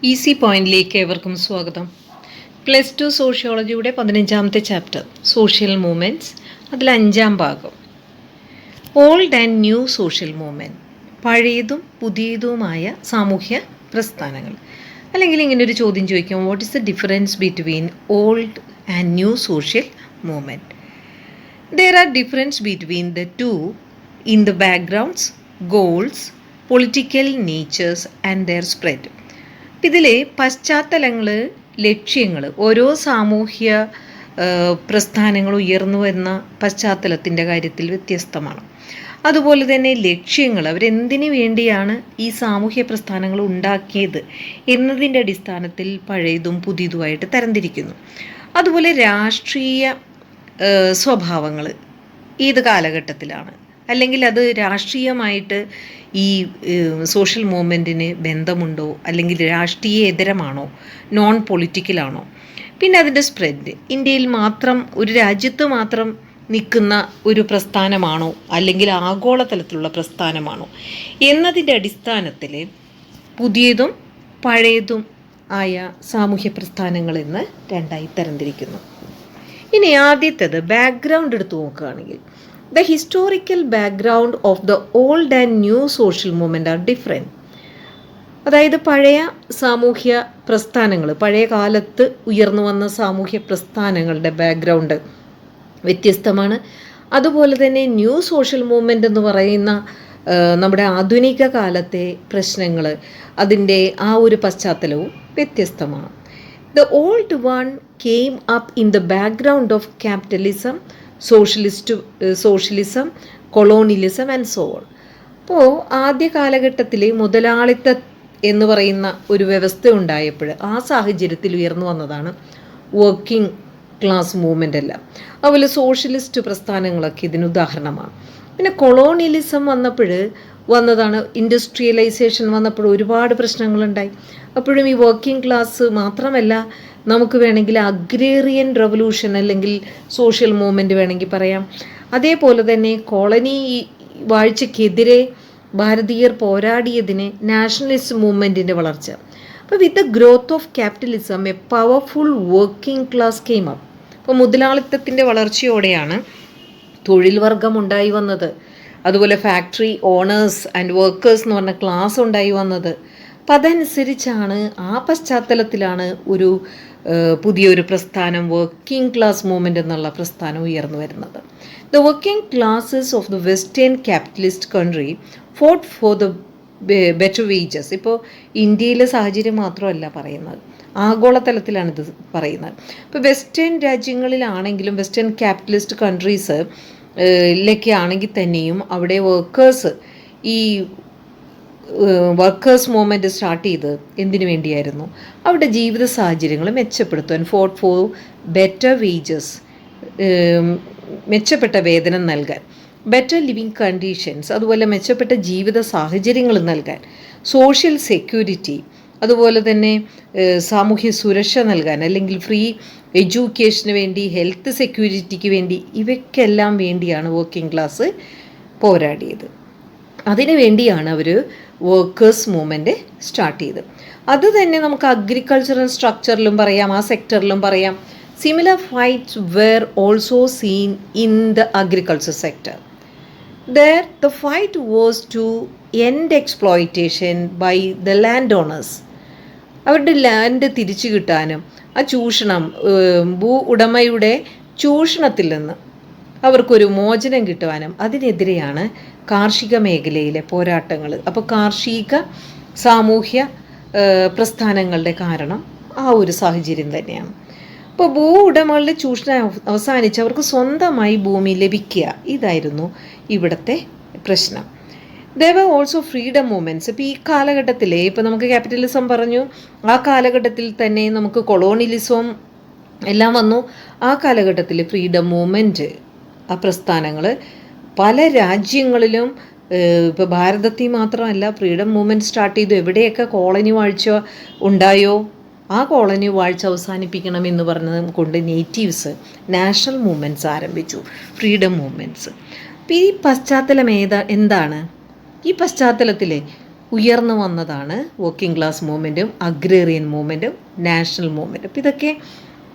Easy പോയിന്റിലേക്ക് ഏവർക്കും സ്വാഗതം. +2 സോഷ്യോളജിയുടെ 15ാമത്തെ ചാപ്റ്റർ സോഷ്യൽ മൂവ്മെൻറ്റ്സ്, അതിൽ 5ാം ഭാഗം old and new social movement, പഴയതും പുതിയതുമായ സാമൂഹ്യ പ്രസ്ഥാനങ്ങൾ. അല്ലെങ്കിൽ ഇങ്ങനൊരു ചോദ്യം ചോദിക്കാം, what is the difference between old and new social movement? There are difference between the two in the backgrounds, goals, political natures and their spread. ഇതിലെ പശ്ചാത്തലങ്ങൾ, ലക്ഷ്യങ്ങൾ, ഓരോ സാമൂഹ്യ പ്രസ്ഥാനങ്ങൾ ഉയർന്നു വരുന്ന പശ്ചാത്തലത്തിൻ്റെ കാര്യത്തിൽ വ്യത്യസ്തമാണ്. അതുപോലെ തന്നെ ലക്ഷ്യങ്ങൾ, അവരെന്തിനു വേണ്ടിയാണ് ഈ സാമൂഹ്യ പ്രസ്ഥാനങ്ങൾ ഉണ്ടാക്കിയത് എന്നതിൻ്റെ അടിസ്ഥാനത്തിൽ പഴയതും പുതിയതുമായിട്ട് തരംതിരിക്കുന്നു. അതുപോലെ രാഷ്ട്രീയ സ്വഭാവങ്ങൾ ഏത് കാലഘട്ടത്തിലാണ്, അല്ലെങ്കിൽ അത് രാഷ്ട്രീയമായിട്ട് ഈ സോഷ്യൽ മൂവ്മെൻറ്റിന് ബന്ധമുണ്ടോ, അല്ലെങ്കിൽ രാഷ്ട്രീയേതരമാണോ, നോൺ പൊളിറ്റിക്കലാണോ? പിന്നെ അതിൻ്റെ സ്പ്രെഡ്, ഇന്ത്യയിൽ മാത്രം, ഒരു രാജ്യത്ത് മാത്രം നിൽക്കുന്ന ഒരു പ്രസ്ഥാനമാണോ, അല്ലെങ്കിൽ ആഗോളതലത്തിലുള്ള പ്രസ്ഥാനമാണോ എന്നതിൻ്റെ അടിസ്ഥാനത്തിൽ പുതിയതും പഴയതും ആയ സാമൂഹ്യ പ്രസ്ഥാനങ്ങളെന്ന് രണ്ടായി തരംതിരിക്കുന്നു. ഇനി ആദ്യത്തേത് ബാക്ക്ഗ്രൗണ്ട് എടുത്ത് നോക്കുകയാണെങ്കിൽ, the historical background of the old and new social movement are different. അതായത് പഴയ സാമൂഹ്യ പ്രസ്ഥാനങ്ങൾ, പഴയ കാലത്ത് ഉയർന്നു വന്ന സാമൂഹ്യ പ്രസ്ഥാനങ്ങളുടെ ബാക്ക്ഗ്രൗണ്ട് വ്യത്യസ്തമാണ്. അതുപോലെ തന്നെ ന്യൂ സോഷ്യൽ മൂവ്മെൻ്റ് എന്ന് പറയുന്ന നമ്മുടെ ആധുനിക കാലത്തെ പ്രശ്നങ്ങൾ, അതിൻ്റെ ആ ഒരു പശ്ചാത്തലവും വ്യത്യസ്തമാണ്. The old one came up in the background of capitalism, socialism, colonialism and so on. അപ്പോൾ ആദ്യ കാലഘട്ടത്തിൽ മുതലാളിത്ത എന്ന് പറയുന്ന ഒരു വ്യവസ്ഥ ഉണ്ടായപ്പോൾ ആ സാഹചര്യത്തിൽ ഉയർന്നു വന്നതാണ് വർക്കിംഗ് ക്ലാസ് മൂവ്മെൻ്റ് എല്ലാം. അതുപോലെ സോഷ്യലിസ്റ്റ് പ്രസ്ഥാനങ്ങളൊക്കെ ഇതിന് ഉദാഹരണമാണ്. പിന്നെ കൊളോണിയലിസം വന്നതാണ്, ഇൻഡസ്ട്രിയലൈസേഷൻ വന്നപ്പോൾ ഒരുപാട് പ്രശ്നങ്ങളുണ്ടായി. അപ്പോഴും ഈ വർക്കിംഗ് ക്ലാസ് മാത്രമല്ല, നമുക്ക് വേണമെങ്കിൽ അഗ്രേറിയൻ റവല്യൂഷൻ അല്ലെങ്കിൽ സോഷ്യൽ മൂവ്മെൻറ്റ് വേണമെങ്കിൽ പറയാം. അതേപോലെ തന്നെ കോളനി വാഴ്ചയ്ക്കെതിരെ ഭാരതീയർ പോരാടിയതിന് നാഷണലിസ്റ്റ് മൂവ്മെൻറ്റിൻ്റെ വളർച്ച. അപ്പോൾ with the growth of capitalism A powerful working class came up. അപ്പോൾ മുതലാളിത്തത്തിൻ്റെ വളർച്ചയോടെയാണ് തൊഴിൽ വർഗം ഉണ്ടായി വന്നത്. അതുപോലെ ഫാക്ടറി ഓണേഴ്സ് ആൻഡ് വർക്കേഴ്സ് എന്ന് പറഞ്ഞ ക്ലാസ് ഉണ്ടായി വന്നത്. അപ്പം അതനുസരിച്ചാണ്, ആ പശ്ചാത്തലത്തിലാണ് ഒരു പുതിയൊരു പ്രസ്ഥാനം, വർക്കിംഗ് ക്ലാസ് മൂവ്മെൻറ്റ് എന്നുള്ള പ്രസ്ഥാനം ഉയർന്നു വരുന്നത്. The working classes of the western capitalist country fought for the better wages. ഇപ്പോൾ ഇന്ത്യയിലെ സാഹചര്യം മാത്രമല്ല പറയുന്നത്, ആഗോളതലത്തിലാണ് ഇത് പറയുന്നത്. ഇപ്പോൾ വെസ്റ്റേൺ രാജ്യങ്ങളിലാണെങ്കിലും, വെസ്റ്റേൺ ക്യാപിറ്റലിസ്റ്റ് കൺട്രീസ് ിലൊക്കെ ആണെങ്കിൽ തന്നെയും അവിടെ ഈ വർക്കേഴ്സ് മൂവ്മെൻറ്റ് സ്റ്റാർട്ട് ചെയ്ത് എന്തിനു വേണ്ടിയായിരുന്നു? അവരുടെ ജീവിത സാഹചര്യങ്ങൾ മെച്ചപ്പെടുത്താൻ, ഫോട്ട് ഫോർ ബെറ്റർ വേജസ്, മെച്ചപ്പെട്ട വേതനം നൽകാൻ, ബെറ്റർ ലിവിങ് കണ്ടീഷൻസ്, അതുപോലെ മെച്ചപ്പെട്ട ജീവിത സാഹചര്യങ്ങൾ നൽകാൻ, സോഷ്യൽ സെക്യൂരിറ്റി, അതുപോലെ തന്നെ സാമൂഹ്യ സുരക്ഷ നൽകാൻ, അല്ലെങ്കിൽ ഫ്രീ എഡ്യൂക്കേഷന് വേണ്ടി, ഹെൽത്ത് സെക്യൂരിറ്റിക്ക് വേണ്ടി, ഇവയ്ക്കെല്ലാം വേണ്ടിയാണ് വർക്കിംഗ് ക്ലാസ് പോരാടിയത്. അതിനു വേണ്ടിയാണ് അവർ വർക്കേഴ്സ് മൂവ്മെൻറ്റ് സ്റ്റാർട്ട് ചെയ്തത്. അത് തന്നെ നമുക്ക് അഗ്രികൾച്ചറൽ സ്ട്രക്ചറിലും പറയാം, ആ സെക്ടറിലും പറയാം. Similar fights were also seen in the agriculture sector. There the fight was to end exploitation by the landowners. അവരുടെ ലാൻഡ് തിരിച്ചു കിട്ടാനും, ആ ചൂഷണം, ഭൂ ഉടമയുടെ ചൂഷണത്തിൽ നിന്ന് അവർക്കൊരു മോചനം കിട്ടുവാനും, അതിനെതിരെയാണ് കാർഷിക മേഖലയിലെ പോരാട്ടങ്ങൾ. അപ്പോൾ കാർഷിക സാമൂഹ്യ പ്രസ്ഥാനങ്ങളുടെ കാരണം ആ ഒരു സാഹചര്യം തന്നെയാണ്. അപ്പോൾ ഭൂ ഉടമകളുടെ ചൂഷണം അവസാനിച്ച് അവർക്ക് സ്വന്തമായി ഭൂമി ലഭിക്കുക, ഇതായിരുന്നു ഇവിടുത്തെ പ്രശ്നം. There were also freedom movements. ഇപ്പോൾ ഈ കാലഘട്ടത്തിൽ, ഇപ്പോൾ നമുക്ക് ക്യാപിറ്റലിസം പറഞ്ഞു, ആ കാലഘട്ടത്തിൽ തന്നെ നമുക്ക് കൊളോണിയലിസവും എല്ലാം വന്നു. ആ കാലഘട്ടത്തിൽ ഫ്രീഡം മൂവ്മെൻറ്റ്, ആ പ്രസ്ഥാനങ്ങൾ പല രാജ്യങ്ങളിലും, ഇപ്പോൾ ഭാരതത്തിൽ മാത്രമല്ല ഫ്രീഡം മൂവ്മെൻറ്റ് സ്റ്റാർട്ട് ചെയ്തു. എവിടെയൊക്കെ കോളനി വാഴ്ച ഉണ്ടായോ ആ കോളനി വാഴ്ച അവസാനിപ്പിക്കണമെന്ന് പറഞ്ഞത് കൊണ്ട് നേറ്റീവ്സ് നാഷണൽ മൂവ്മെൻറ്റ്സ് ആരംഭിച്ചു, ഫ്രീഡം മൂവ്മെൻറ്റ്സ്. അപ്പോൾ ഈ പശ്ചാത്തലം എന്താണ്? ഈ പശ്ചാത്തലത്തിൽ ഉയർന്നു വന്നതാണ് വർക്കിംഗ് ക്ലാസ് മൂവ്മെൻറ്റും അഗ്രേറിയൻ മൂവ്മെൻറ്റും നാഷണൽ മൂവ്മെൻറ്റും. അപ്പോൾ ഇതൊക്കെ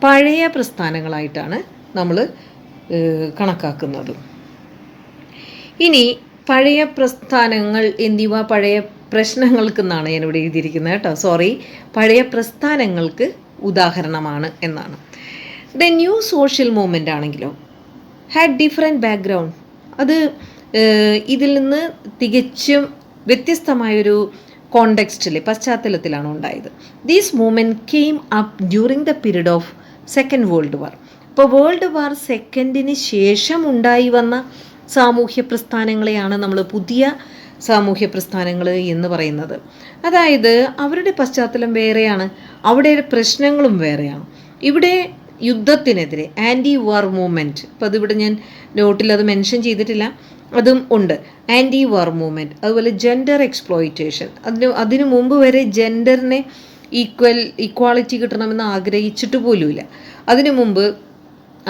പഴയ പ്രസ്ഥാനങ്ങളായിട്ടാണ് നമ്മൾ കണക്കാക്കുന്നത്. ഇനി പഴയ പ്രസ്ഥാനങ്ങൾ എന്നിവ പഴയ പ്രശ്നങ്ങൾക്കെന്നാണ് ഞാനിവിടെ എഴുതിയിരിക്കുന്നത് കേട്ടോ, സോറി, പഴയ പ്രസ്ഥാനങ്ങൾക്ക് ഉദാഹരണമാണ് എന്നാണ്. ദ ന്യൂ സോഷ്യൽ മൂവ്മെൻ്റ് ആണെങ്കിലോ ഹാഡ് ഡിഫറെൻറ്റ് ബാക്ക്ഗ്രൗണ്ട്. അത് ഇതിൽ നിന്ന് തികച്ചും വ്യത്യസ്തമായൊരു കോണ്ടെക്സ്റ്റിൽ, പശ്ചാത്തലത്തിലാണ് ഉണ്ടായത്. These movement came up during the period of second world war. ഇപ്പോൾ വേൾഡ് വാർ സെക്കൻഡിന് ശേഷം ഉണ്ടായി വന്ന സാമൂഹ്യ പ്രസ്ഥാനങ്ങളെയാണ് നമ്മൾ പുതിയ സാമൂഹ്യ പ്രസ്ഥാനങ്ങൾ എന്ന് പറയുന്നത്. അതായത് അവരുടെ പശ്ചാത്തലം വേറെയാണ്, അവിടെ പ്രശ്നങ്ങളും വേറെയാണ്. ഇവിടെ യുദ്ധത്തിനെതിരെ ആൻറ്റി വാർ മൂവ്മെൻറ്റ്, ഇപ്പോൾ അതിവിടെ ഞാൻ നോട്ടിൽ അത് മെൻഷൻ ചെയ്തിട്ടില്ല, അതും ഉണ്ട്. ആൻറ്റി വാർ മൂവ്മെൻറ്റ്, അതുപോലെ ജെൻഡർ എക്സ്പ്ലോയിറ്റേഷൻ. അതിനു മുമ്പ് വരെ ജെൻഡറിനെ ഈക്വാളിറ്റി കിട്ടണമെന്ന് ആഗ്രഹിച്ചിട്ട് പോലുമില്ല. അതിനു മുമ്പ്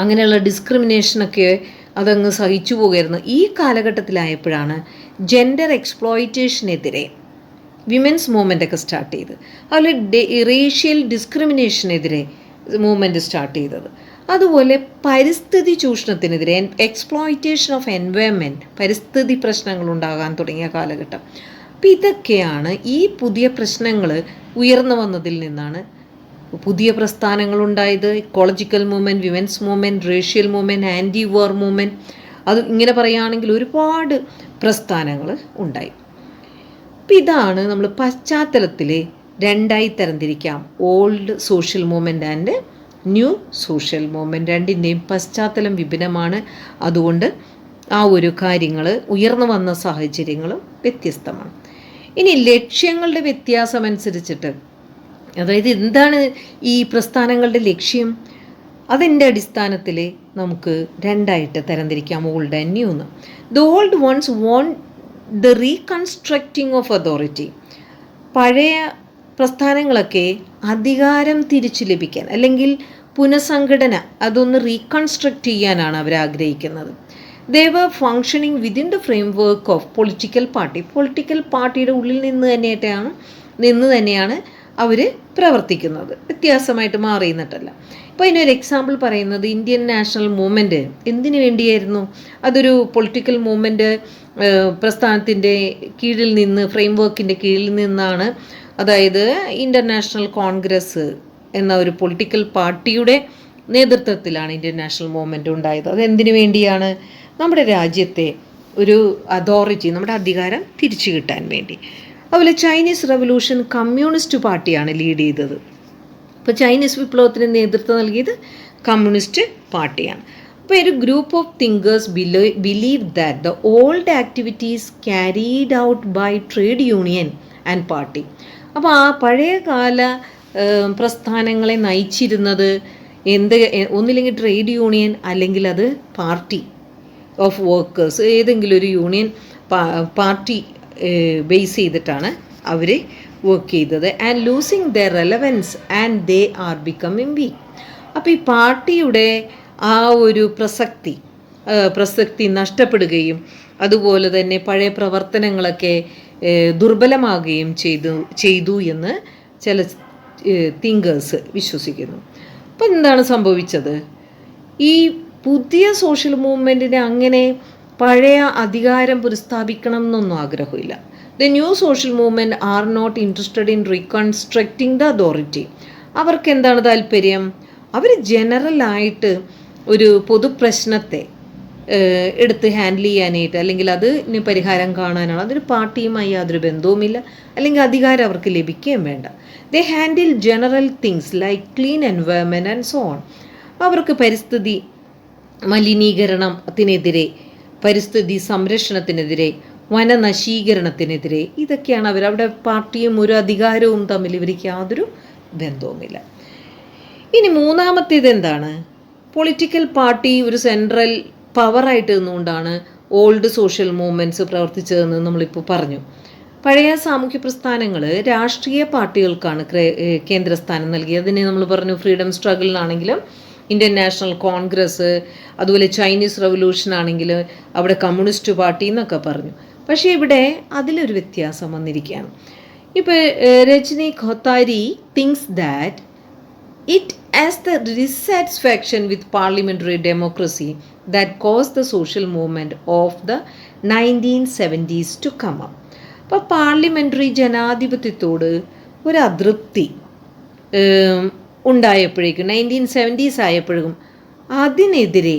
അങ്ങനെയുള്ള ഡിസ്ക്രിമിനേഷനൊക്കെ അതങ്ങ് സഹിച്ചു പോകുമായിരുന്നു. ഈ കാലഘട്ടത്തിലായപ്പോഴാണ് ജെൻഡർ എക്സ്പ്ലോയിറ്റേഷനെതിരെ വിമൻസ് മൂവ്മെൻ്റൊക്കെ സ്റ്റാർട്ട് ചെയ്ത്, അതുപോലെ റേഷ്യൽ ഡിസ്ക്രിമിനേഷനെതിരെ മൂവ്മെൻറ്റ് സ്റ്റാർട്ട് ചെയ്തത്. അതുപോലെ പരിസ്ഥിതി ചൂഷണത്തിനെതിരെ, എക്സ്പ്ലോയിറ്റേഷൻ ഓഫ് എൻവയൺമെൻറ്റ്, പരിസ്ഥിതി പ്രശ്നങ്ങൾ ഉണ്ടാകാൻ തുടങ്ങിയ കാലഘട്ടം. അപ്പം ഇതൊക്കെയാണ് ഈ പുതിയ പ്രശ്നങ്ങൾ ഉയർന്നു വന്നതിൽ നിന്നാണ് പുതിയ പ്രസ്ഥാനങ്ങളുണ്ടായത്. Ecological movement, women's movement, racial movement, anti war movement, അത് ഇങ്ങനെ പറയുകയാണെങ്കിൽ ഒരുപാട് പ്രസ്ഥാനങ്ങൾ ഉണ്ടായി. അപ്പം ഇതാണ് നമ്മൾ പശ്ചാത്തലത്തിൽ രണ്ടായി തരംതിരിക്കാം, old social movement and new social movement. രണ്ടിൻ്റെയും പശ്ചാത്തലം വിഭിന്നമാണ്. അതുകൊണ്ട് ആ ഒരു കാര്യങ്ങൾ, ഉയർന്നു വന്ന സാഹചര്യങ്ങളും വ്യത്യസ്തമാണ്. ഇനി ലക്ഷ്യങ്ങളുടെ വ്യത്യാസമനുസരിച്ചിട്ട്, അതായത് എന്താണ് ഈ പ്രസ്ഥാനങ്ങളുടെ ലക്ഷ്യം, അതിൻ്റെ അടിസ്ഥാനത്തിൽ നമുക്ക് രണ്ടായിട്ട് തരംതിരിക്കാം, ഓൾഡ് ആൻഡ് ന്യൂ എന്ന്. The old ones want the reconstructing of authority. പഴയ പ്രസ്ഥാനങ്ങളൊക്കെ അധികാരം തിരിച്ചു ലഭിക്കാൻ, അല്ലെങ്കിൽ പുനഃസംഘടന, അതൊന്ന് റീകൺസ്ട്രക്റ്റ് ചെയ്യാനാണ് അവർ ആഗ്രഹിക്കുന്നത്. They were functioning within the framework of political party. Political പാർട്ടിയുടെ ഉള്ളിൽ നിന്ന് തന്നെയാണ് അവർ പ്രവർത്തിക്കുന്നത്, വ്യത്യാസമായിട്ട് മാറിയെന്നിട്ടല്ല. ഇപ്പോൾ ഇതിനൊരു എക്സാമ്പിൾ പറയുന്നത് ഇന്ത്യൻ നാഷണൽ മൂവ്മെൻറ്റ് എന്തിനു വേണ്ടിയായിരുന്നു? അതൊരു പൊളിറ്റിക്കൽ മൂവ്മെൻറ്റ് പ്രസ്ഥാനത്തിൻ്റെ കീഴിൽ നിന്ന്, ഫ്രെയിം വർക്കിൻ്റെ കീഴിൽ നിന്നാണ്. അതായത് ഇൻ്റർനാഷണൽ കോൺഗ്രസ് എന്ന ഒരു പൊളിറ്റിക്കൽ പാർട്ടിയുടെ നേതൃത്വത്തിലാണ് ഇന്ത്യൻ നാഷണൽ മൂവ്മെൻറ്റ് ഉണ്ടായത്. അതെന്തിനു വേണ്ടിയാണ്? നമ്മുടെ രാജ്യത്തെ ഒരു അതോറിറ്റി, നമ്മുടെ അധികാരം തിരിച്ചു കിട്ടാൻ വേണ്ടി. അതുപോലെ ചൈനീസ് റവല്യൂഷൻ കമ്മ്യൂണിസ്റ്റ് പാർട്ടിയാണ് ലീഡ് ചെയ്തത്. ഇപ്പോൾ ചൈനീസ് വിപ്ലവത്തിന് നേതൃത്വം നൽകിയത് കമ്മ്യൂണിസ്റ്റ് പാർട്ടിയാണ്. അപ്പോൾ ഒരു group of thinkers believe that the old activities carried out by trade union and party. അപ്പോൾ ആ പഴയ കാല പ്രസ്ഥാനങ്ങളെ നയിച്ചിരുന്നത് ഒന്നില്ലെങ്കിൽ ട്രേഡ് യൂണിയൻ, അല്ലെങ്കിൽ അത് പാർട്ടി ഓഫ് വർക്കേഴ്സ്, ഏതെങ്കിലും ഒരു യൂണിയൻ പാർട്ടി ബേസ് ചെയ്തിട്ടാണ് അവർ വർക്ക് ചെയ്തത്. And losing the relevance and they are becoming weak. അപ്പോൾ ഈ പാർട്ടിയുടെ ആ ഒരു പ്രസക്തി നഷ്ടപ്പെടുകയും അതുപോലെ തന്നെ പഴയ പ്രവർത്തനങ്ങളൊക്കെ ദുർബലമാകുകയും ചെയ്തു എന്ന് ചില തിങ്കേഴ്സ് വിശ്വസിക്കുന്നു. അപ്പം എന്താണ് സംഭവിച്ചത്? ഈ പുതിയ സോഷ്യൽ മൂവ്മെൻറ്റിന് അങ്ങനെ പഴയ അധികാരം പുനഃസ്ഥാപിക്കണം എന്നൊന്നും ആഗ്രഹമില്ല. The new social movement are not interested in reconstructing the authority. അവർക്ക് എന്താണ് താല്പര്യം? അവർ ജനറലായിട്ട് ഒരു പൊതുപ്രശ്നത്തെ എടുത്ത് ഹാൻഡിൽ ചെയ്യാനായിട്ട്, അല്ലെങ്കിൽ അതിന് പരിഹാരം കാണാനാണ്. അതൊരു പാർട്ടിയുമായി യാതൊരു ബന്ധവുമില്ല, അല്ലെങ്കിൽ അധികാരം അവർക്ക് ലഭിക്കുകയും വേണ്ട. They handle general things like clean environment and so on. അവർക്ക് പരിസ്ഥിതി മലിനീകരണത്തിനെതിരെ, പരിസ്ഥിതി സംരക്ഷണത്തിനെതിരെ, വനനശീകരണത്തിനെതിരെ, ഇതൊക്കെയാണ് അവരുടെ പാർട്ടിയും ഒരു അധികാരവും തമ്മിൽ ഇവർക്ക് യാതൊരു ബന്ധവുമില്ല. ഇനി മൂന്നാമത്തേത് എന്താണ്? പൊളിറ്റിക്കൽ പാർട്ടി ഒരു സെൻട്രൽ പവറായിട്ട് നിന്നുകൊണ്ടാണ് ഓൾഡ് സോഷ്യൽ മൂവ്മെൻറ്റ്സ് പ്രവർത്തിച്ചതെന്ന് നമ്മളിപ്പോൾ പറഞ്ഞു. പഴയ സാമൂഹ്യ പ്രസ്ഥാനങ്ങൾ രാഷ്ട്രീയ പാർട്ടികൾക്കാണ് കേന്ദ്രസ്ഥാനം നൽകിയത്. അതിനെ നമ്മൾ പറഞ്ഞു ഫ്രീഡം സ്ട്രഗിളിനാണെങ്കിലും ഇന്ത്യൻ നാഷണൽ കോൺഗ്രസ്, അതുപോലെ ചൈനീസ് റവല്യൂഷൻ ആണെങ്കിൽ അവിടെ കമ്മ്യൂണിസ്റ്റ് പാർട്ടി എന്നൊക്കെ പറഞ്ഞു. പക്ഷേ ഇവിടെ അതിലൊരു വ്യത്യാസം വന്നിരിക്കുകയാണ്. ഇപ്പോൾ Rajni Kothari thinks that it as the dissatisfaction with parliamentary democracy that cause the social movement of the 1970s to come up. അപ്പോൾ പാർലമെൻ്ററി ജനാധിപത്യത്തോട് ഒരു അതൃപ്തി ഉണ്ടായപ്പോഴേക്കും 1970s ആയപ്പോഴും അതിനെതിരെ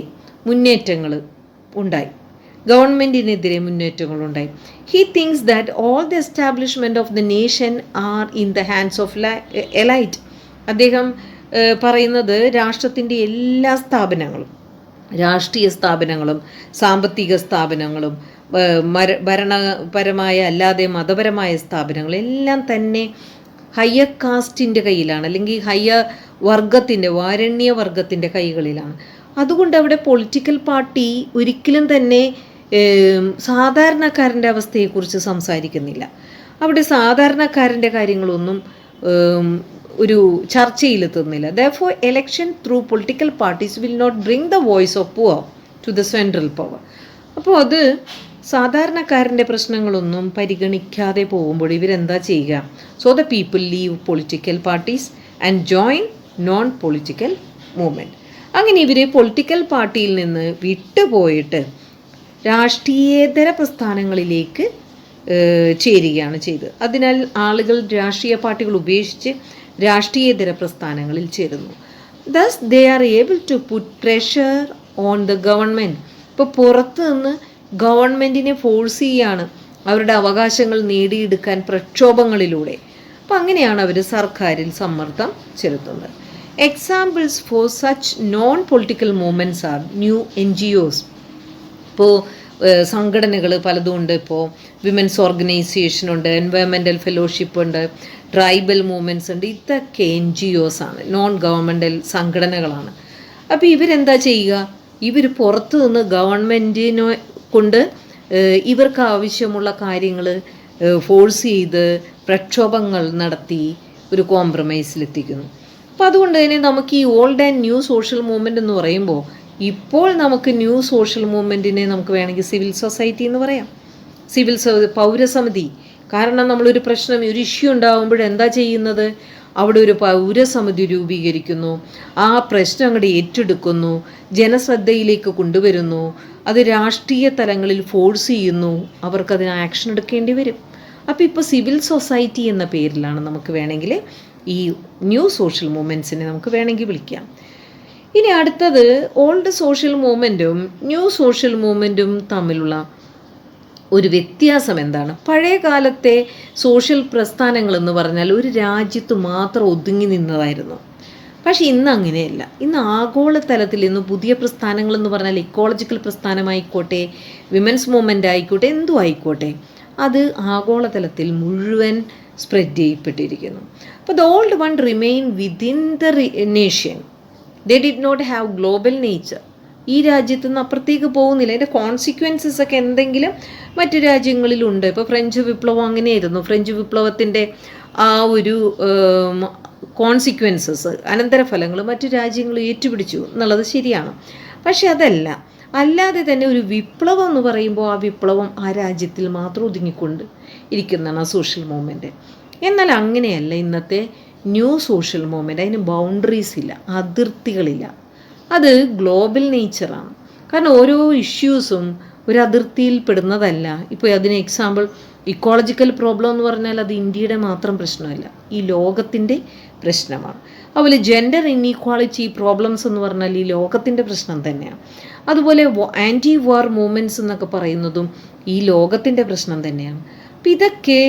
മുന്നേറ്റങ്ങൾ ഉണ്ടായി, ഗവൺമെൻറ്റിനെതിരെ മുന്നേറ്റങ്ങളുണ്ടായി. He thinks that all the establishment of the nation are in the hands of elite. അദ്ദേഹം പറയുന്നത് രാഷ്ട്രത്തിൻ്റെ എല്ലാ സ്ഥാപനങ്ങളും, രാഷ്ട്രീയ സ്ഥാപനങ്ങളും സാമ്പത്തിക സ്ഥാപനങ്ങളും ഭരണപരമായ അല്ലാതെ മതപരമായ സ്ഥാപനങ്ങളും എല്ലാം തന്നെ ഹയർ കാസ്റ്റിൻ്റെ കയ്യിലാണ്, അല്ലെങ്കിൽ ഹയർ വർഗത്തിൻ്റെ വാരണ്യവർഗത്തിൻ്റെ കൈകളിലാണ്. അതുകൊണ്ട് അവിടെ പൊളിറ്റിക്കൽ പാർട്ടി ഒരിക്കലും തന്നെ സാധാരണക്കാരൻ്റെ അവസ്ഥയെക്കുറിച്ച് സംസാരിക്കുന്നില്ല. അവിടെ സാധാരണക്കാരൻ്റെ കാര്യങ്ങളൊന്നും ഒരു ചർച്ചയിലെത്തുന്നില്ല. Therefore, election through political parties will not bring the voice of poor to the central power. അപ്പോൾ അത് സാധാരണക്കാരൻ്റെ പ്രശ്നങ്ങളൊന്നും പരിഗണിക്കാതെ പോകുമ്പോൾ ഇവരെന്താ ചെയ്യുക? So the people leave political parties and join non political movement. അങ്ങനെ ഇവർ പൊളിറ്റിക്കൽ പാർട്ടിയിൽ നിന്ന് വിട്ടുപോയിട്ട് രാഷ്ട്രീയേതര പ്രസ്ഥാനങ്ങളിലേക്ക് ചേരുകയാണ് ചെയ്തത്. അതിനാൽ ആളുകൾ രാഷ്ട്രീയ പാർട്ടികൾ ഉപേക്ഷിച്ച് രാഷ്ട്രീയേതര പ്രസ്ഥാനങ്ങളിൽ ചേരുന്നു. Thus they are able to put pressure on the government. ഇപ്പോൾ പുറത്ത് നിന്ന് ഗവൺമെൻറ്റിനെ ഫോഴ്സ് ചെയ്യാണ് അവരുടെ അവകാശങ്ങൾ നേടിയെടുക്കാൻ പ്രക്ഷോഭങ്ങളിലൂടെ. അപ്പോൾ അങ്ങനെയാണ് അവർ സർക്കാരിൽ സമ്മർദ്ദം ചെലുത്തുന്നത്. Examples for such non political movements are new NGOs. ഇപ്പോൾ സംഘടനകൾ പലതും ഉണ്ട്. ഇപ്പോൾ വിമൻസ് ഓർഗനൈസേഷൻ ഉണ്ട്, എൻവയറമെൻ്റൽ ഫെലോഷിപ്പ് ഉണ്ട്, ട്രൈബൽ മൂവ്മെൻറ്റ്സ് ഉണ്ട്. ഇതൊക്കെ NGOs ആണ്, നോൺ ഗവൺമെൻ്റൽ സംഘടനകളാണ്. അപ്പോൾ ഇവരെന്താ ചെയ്യുക? ഇവർ പുറത്തു നിന്ന് ഗവൺമെൻറ്റിനെ കൊണ്ട് ഇവർക്ക് ആവശ്യമുള്ള കാര്യങ്ങൾ ഫോഴ്സ് ചെയ്ത് പ്രക്ഷോഭങ്ങൾ നടത്തി ഒരു കോംപ്രമൈസിലെത്തിക്കുന്നു. അപ്പോൾ അതുകൊണ്ട് തന്നെ നമുക്ക് ഈ old and new social movement എന്ന് പറയുമ്പോൾ ഇപ്പോൾ നമുക്ക് ന്യൂ സോഷ്യൽ മൂവ്മെൻറ്റിനെ നമുക്ക് വേണമെങ്കിൽ സിവിൽ സൊസൈറ്റി എന്ന് പറയാം, പൗരസമിതി. കാരണം നമ്മളൊരു പ്രശ്നം, ഒരു ഇഷ്യൂ ഉണ്ടാകുമ്പോൾ എന്താ ചെയ്യുന്നത്? അവിടെ ഒരു പൗരസമിതി രൂപീകരിക്കുന്നു, ആ പ്രശ്നം അങ്ങോട്ട് ഏറ്റെടുക്കുന്നു, ജനശ്രദ്ധയിലേക്ക് കൊണ്ടുവരുന്നു, അത് രാഷ്ട്രീയ തലങ്ങളിൽ ഫോഴ്സ് ചെയ്യുന്നു, അവർക്കതിന് ആക്ഷൻ എടുക്കേണ്ടി വരും. അപ്പോൾ ഇപ്പോൾ സിവിൽ സൊസൈറ്റി എന്ന പേരിലാണ് നമുക്ക് വേണമെങ്കിൽ ഈ ന്യൂ സോഷ്യൽ മൂവ്മെൻറ്റ്സിനെ നമുക്ക് വേണമെങ്കിൽ വിളിക്കാം. ഇനി അടുത്തത് ഓൾഡ് സോഷ്യൽ മൂവ്മെൻറ്റും ന്യൂ സോഷ്യൽ മൂവ്മെൻറ്റും തമ്മിലുള്ള ഒരു വ്യത്യാസം എന്താണ്? പഴയ കാലത്തെ സോഷ്യൽ പ്രസ്ഥാനങ്ങളെന്ന് പറഞ്ഞാൽ ഒരു രാജ്യത്ത് മാത്രം ഒതുങ്ങി നിന്നതായിരുന്നു. പക്ഷേ ഇന്ന് അങ്ങനെയല്ല. ഇന്ന് ആഗോളതലത്തിൽ ഇന്ന് പുതിയ പ്രസ്ഥാനങ്ങളെന്ന് പറഞ്ഞാൽ ഇക്കോളജിക്കൽ പ്രസ്ഥാനമായിക്കോട്ടെ, വിമൻസ് മൂവ്മെൻ്റ് ആയിക്കോട്ടെ, എന്തും ആയിക്കോട്ടെ, അത് ആഗോളതലത്തിൽ മുഴുവൻ സ്പ്രെഡ് ചെയ്യപ്പെട്ടിരിക്കുന്നു. അപ്പോൾ the old one remain within the nation. They did not have global nature. ഈ രാജ്യത്തു നിന്ന് അപ്പുറത്തേക്ക് പോകുന്നില്ല. അതിൻ്റെ കോൺസിക്വൻസസ് ഒക്കെ എന്തെങ്കിലും മറ്റു രാജ്യങ്ങളിലുണ്ട്. ഇപ്പോൾ ഫ്രഞ്ച് വിപ്ലവം അങ്ങനെയായിരുന്നു. ഫ്രഞ്ച് വിപ്ലവത്തിൻ്റെ ആ ഒരു കോൺസിക്വൻസസ്, അനന്തരഫലങ്ങൾ മറ്റു രാജ്യങ്ങൾ ഏറ്റുപിടിച്ചു എന്നുള്ളത് ശരിയാണ്. പക്ഷെ അതല്ല, അല്ലാതെ തന്നെ ഒരു വിപ്ലവം എന്ന് പറയുമ്പോൾ ആ വിപ്ലവം ആ രാജ്യത്തിൽ മാത്രം ഒതുങ്ങിക്കൊണ്ട് ഇരിക്കുന്നതാണ് ആ സോഷ്യൽ മൂവ്മെൻറ്റ്. എന്നാൽ അങ്ങനെയല്ല ഇന്നത്തെ ന്യൂ സോഷ്യൽ മൂവ്മെൻറ്റ്. അതിന് ബൗണ്ടറീസ് ഇല്ല, അതിർത്തികളില്ല. അത് ഗ്ലോബൽ നേച്ചറാണ്. കാരണം ഓരോ ഇഷ്യൂസും ഒരു അതിർത്തിയിൽ പെടുന്നതല്ല. ഇപ്പോൾ അതിന് എക്സാമ്പിൾ ഇക്കോളജിക്കൽ പ്രോബ്ലം എന്ന് പറഞ്ഞാൽ അത് ഇന്ത്യയുടെ മാത്രം പ്രശ്നമല്ല, ഈ ലോകത്തിൻ്റെ പ്രശ്നമാണ്. അതുപോലെ ജെൻഡർ ഇൻഈക്വാളിറ്റി പ്രോബ്ലംസ് എന്ന് പറഞ്ഞാൽ ഈ ലോകത്തിൻ്റെ പ്രശ്നം തന്നെയാണ്. അതുപോലെ ആൻറ്റി വാർ മൂവ്മെൻറ്റ്സ് എന്നൊക്കെ പറയുന്നതും ഈ ലോകത്തിൻ്റെ പ്രശ്നം തന്നെയാണ്. അപ്പം ഇതൊക്കെ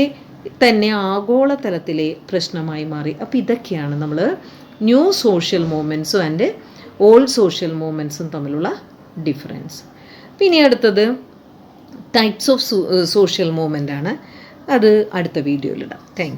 തന്നെ ആഗോളതലത്തിലെ പ്രശ്നമായി മാറി. അപ്പോൾ ഇതൊക്കെയാണ് നമ്മൾ ന്യൂ സോഷ്യൽ മൂവ്മെൻറ്റ്സും ആൻഡ് ഓൾഡ് സോഷ്യൽ മൂവ്മെൻറ്റ്സും തമ്മിലുള്ള ഡിഫറൻസ്. പിന്നെ അടുത്തത് ടൈപ്സ് ഓഫ് സോഷ്യൽ മൂവ്മെൻ്റ് ആണ്. അത് അടുത്ത വീഡിയോയിലിടാം. Thank you.